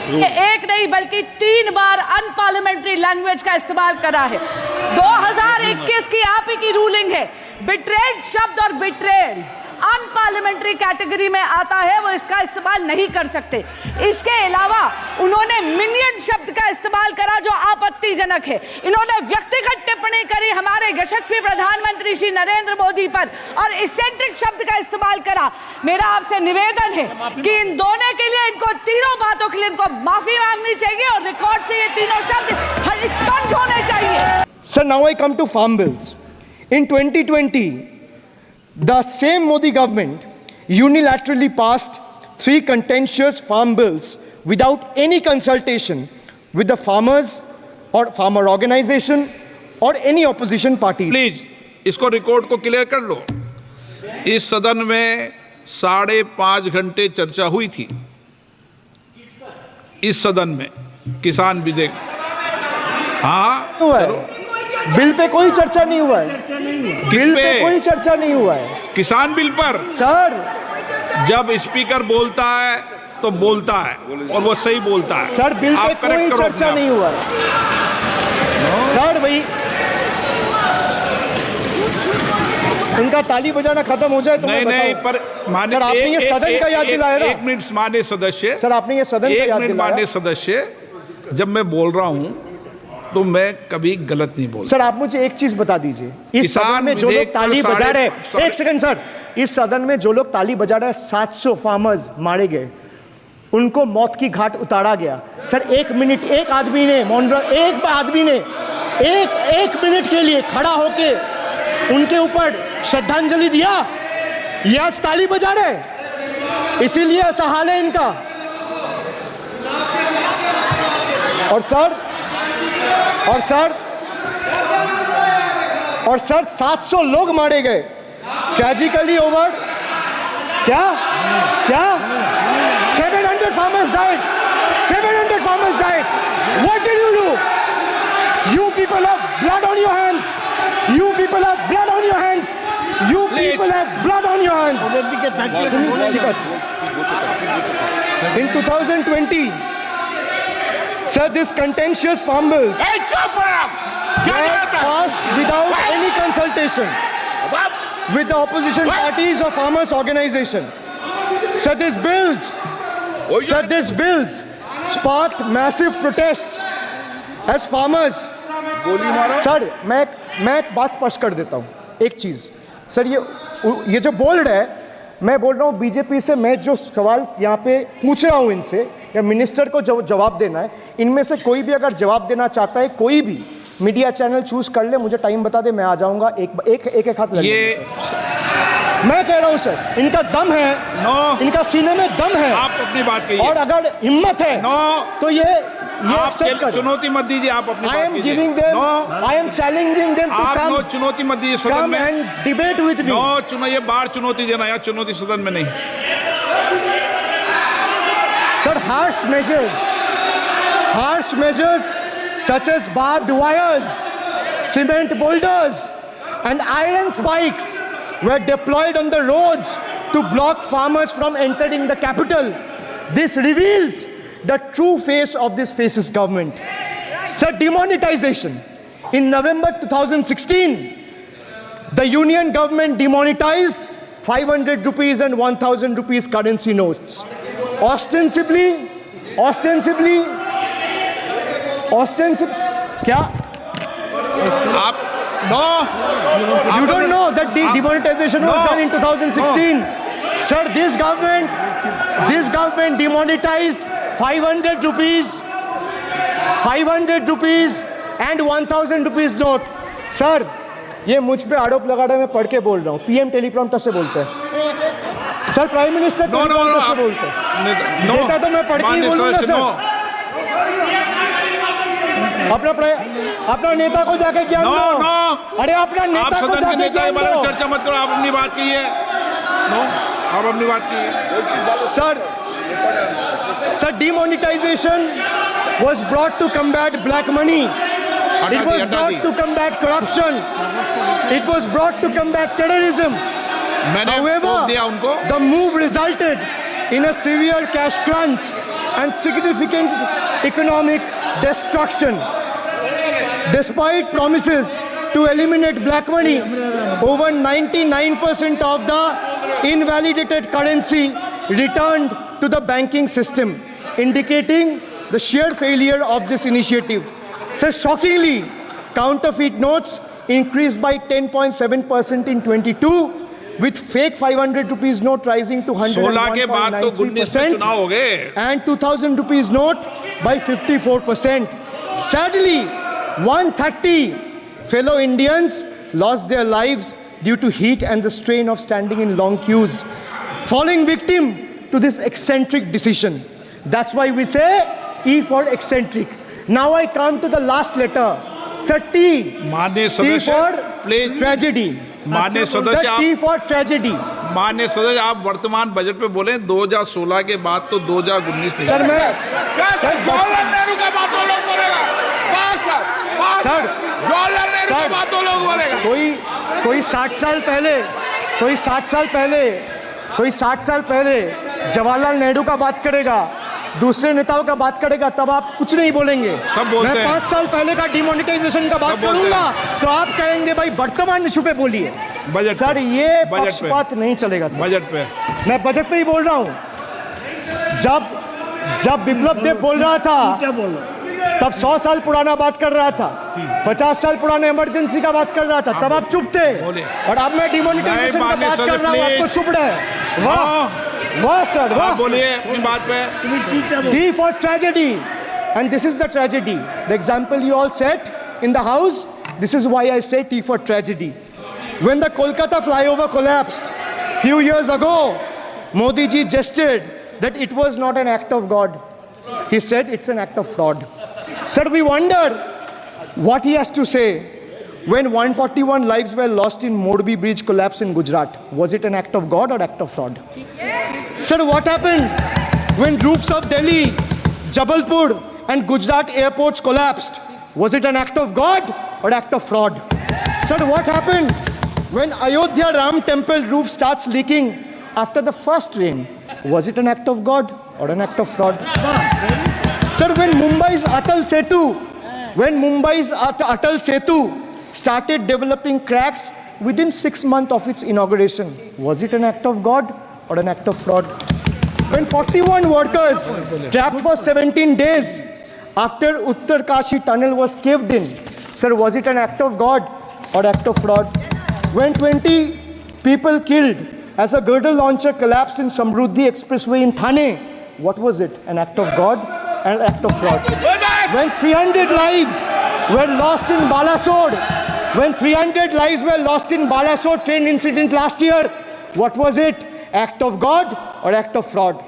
एक नहीं बल्कि 3 बार अनपार्लियामेंट्री लैंग्वेज का इस्तेमाल करा है। 2021 की आप ही की रूलिंग है। बिट्रेड शब्द और बिट्रेड अनपार्लियामेंट्री कैटेगरी में आता है, वो इसका इस्तेमाल नहीं कर सकते। इसके अलावा उन्होंने मिनियन शब्द का इस्तेमाल करा जो आपत्तिजनक है। इन्होंने व्यक्तिगत टिप्पणी करी हमारे यशस्वी प्रधानमंत्री श्री नरेंद्र मोदी पर और इसेंट्रिक शब्द का इस्तेमाल करा। मेरा आपसे निवेदन है कि इन दोनों के लिए, इनको तीनों बातों के लिए इनको माफी मांगनी चाहिए और रिकॉर्ड से ये तीनों शब्द एक्सपंज होने चाहिए। Sir, now I come to farm bills. In 2020, the same Modi government unilaterally passed 3 contentious farm bills without any consultation with the farmers or farmer organization or any opposition party. Please इसको record को clear कर लो। इस सदन में 5.5 घंटे चर्चा हुई थी। इस सदन में किसान विधेयक, हाँ हुआ है। बिल पे कोई चर्चा नहीं हुआ है। बिल पे कोई चर्चा नहीं हुआ है। किसान बिल पर सर, जब स्पीकर बोलता है तो बोलता है और वो सही बोलता है। सर, बिल पे कोई चर्चा नहीं हुआ है। सर भाई, इनका ताली बजाना खत्म हो जाए तो नहीं पर माननीय सर, आपने ये सदन का याद दिलाया ना। 1 मिनट माननीय सदस्य, सर आपने ये सदन का याद दिलाया। माननीय सदस्य, जब मैं बोल रहा हूं तो मैं कभी गलत नहीं बोलता। सर आप मुझे एक चीज बता दीजिए, इस सदन में जो लोग ताली बजा रहे हैं, एक सेकंड सर, इस सदन में जो लोग ताली बजा रहे हैं, 700 फार्मर्स मारे गए, उनको मौत की घाट उतारा गया। सर 1 मिनट, एक आदमी ने एक मिनट के लिए खड़ा होके उनके ऊपर श्रद्धांजलि दिया। ये आज ताली बजा रहे, इसीलिए ऐसा हाल है इनका। और सर 700 लोग मारे गए ट्रेजिकली ओवर क्या 700 farmers died. 700 farmers died. What did you do? You people have blood on your hands. You people have blood on your hands. You people have blood on your hands. In 2020, sir, this contentious farm bills were passed without any consultation with the opposition parties or farmers' organization. Sir, these bills sparked massive protests as farmers. Sir मैं एक बात स्पष्ट कर देता हूँ, एक चीज़ sir, ये जो बोल्ड है, मैं बोल रहा हूँ बीजेपी से, मैं जो सवाल यहाँ पे पूछ रहा हूँ इनसे या मिनिस्टर को जो जवाब देना है, इनमें से कोई भी अगर जवाब देना चाहता है, कोई भी मीडिया चैनल चूज कर ले, मुझे टाइम बता दे, मैं आ जाऊंगा। एक हाथ लगे। मैं कह रहा हूँ सर, इनका दम है, इनका सीने में दम है। आप अपनी बात कहिए, और अगर हिम्मत है तो ये आप चुनौती मत दीजिए, आप अपनी बात कीजिए। I am challenging them to come. आप चुनौती मत दीजिए सदन come में। and debate with me. ये बार चुनौती देना, या चुनौती सदन में नहीं। Sir, harsh measures such as barbed wires, cement boulders and iron spikes were deployed on the roads to block farmers from entering the capital. This reveals the true face of this fascist government. Sir, demonetization. In November 2016, the union government demonetized 500 rupees and 1000 rupees currency notes. Ostensibly, क्या? You don't know that the demonetization was done in 2016. Sir, this government demonetized 500 rupees and 1000 rupees note. Sir, ये मुझ पे आरोप लगा रहा है, मैं पढ़ के बोल रहा हूँ। पीएम टेलीप्रॉम्प्टर से बोलते हैं सर, प्राइम मिनिस्टर टेलीप्रॉम्प्टर से बोलते हैं। नेता तो मैं पढ़ के ही बोलूँगा सर। अपना नेता को जाके ज्ञान दो। अरे अपना नेता को जाके ज्ञान दो। चर्चा मत करो, आप अपनी बात कीजिए। आप अपनी बात कीजिए। Sir, demonetization was brought to combat black money. It was brought to combat corruption. It was brought to combat terrorism. However, the move resulted in a severe cash crunch and significant economic destruction. Despite promises to eliminate black money, over 99% of the invalidated currency returned to the banking system, indicating the sheer failure of this initiative. So shockingly, counterfeit notes increased by 10.7% in 22, with fake 500 rupees note rising to 16 के बाद तो 19 में 101.93% चुनाव हो गए। and 2000 rupees note by 54%. Sadly, 130 fellow Indians lost their lives due to heat and the strain of standing in long queues, falling victim to this eccentric decision. That's why we say E for eccentric. Now I come to the last letter. Sir, T. माननीय T सदस्य for please tragedy. माननीय Sir, सदस्य T आप for tragedy. माननीय सदस्य आप वर्तमान budget पे बोले 2016 के बाद तो 2019 सर मैं जवाहरलाल नेहरू का बात वो लोग बोलेगा बस सर जवाहरलाल नेहरू का सर, बात वो लोग बोलेगा कोई 60 साल पहले जवाहरलाल नेहरू का बात करेगा, दूसरे नेताओं का बात करेगा, तब आप कुछ नहीं बोलेंगे। सब बोलते मैं हैं। 5 साल पहले का डिमोनेटाइजेशन का बात सब बोलते करूंगा तो आप कहेंगे भाई वर्तमान इशू पे बोलिए। बजट सर पे। ये बजट पे। पक्षपात नहीं चलेगा सर। बजट पे मैं बजट पे ही बोल रहा हूँ। जब विप्लव देव बोल रहा था तब 100 साल पुराना बात कर रहा था, 50 साल पुराने इमरजेंसी का बात कर रहा था, तब आप चुप थे। बोले। और अब मैं डिमोनेटाइजेशन का माननीय बात कर रहा हूँ, सदस्य, आपको चुप रहे। वाह सर, आप वाह। बोलिए अपनी बात पे। D for tragedy, and this is the tragedy. The example you all set in the house, this is why I say T for tragedy. When the Kolkata flyover collapsed few years ago, Modi ji gestured that it was not an act of God. He said it's an act of fraud. Sir, we wonder what he has to say when 141 lives were lost in Morbi bridge collapse in Gujarat. Was it an act of God or act of fraud? Sir, what happened when roofs of Delhi, Jabalpur and Gujarat airports collapsed? Was it an act of God or act of fraud? Sir, what happened when Ayodhya Ram temple roof starts leaking after the first rain? Was it an act of God or an act of fraud? Sir, when Mumbai's Atal Setu started developing cracks within 6 months of its inauguration, was it an act of God or an act of fraud? When 41 workers trapped for 17 days after Uttarkashi tunnel was caved in, sir, was it an act of God or act of fraud? When 20 people killed as a girdle launcher collapsed in Samruddhi Expressway in Thane, what was it? An act of God and an act of fraud? When 300 lives were lost in Balasore train incident last year, what was it? Act of God or act of fraud?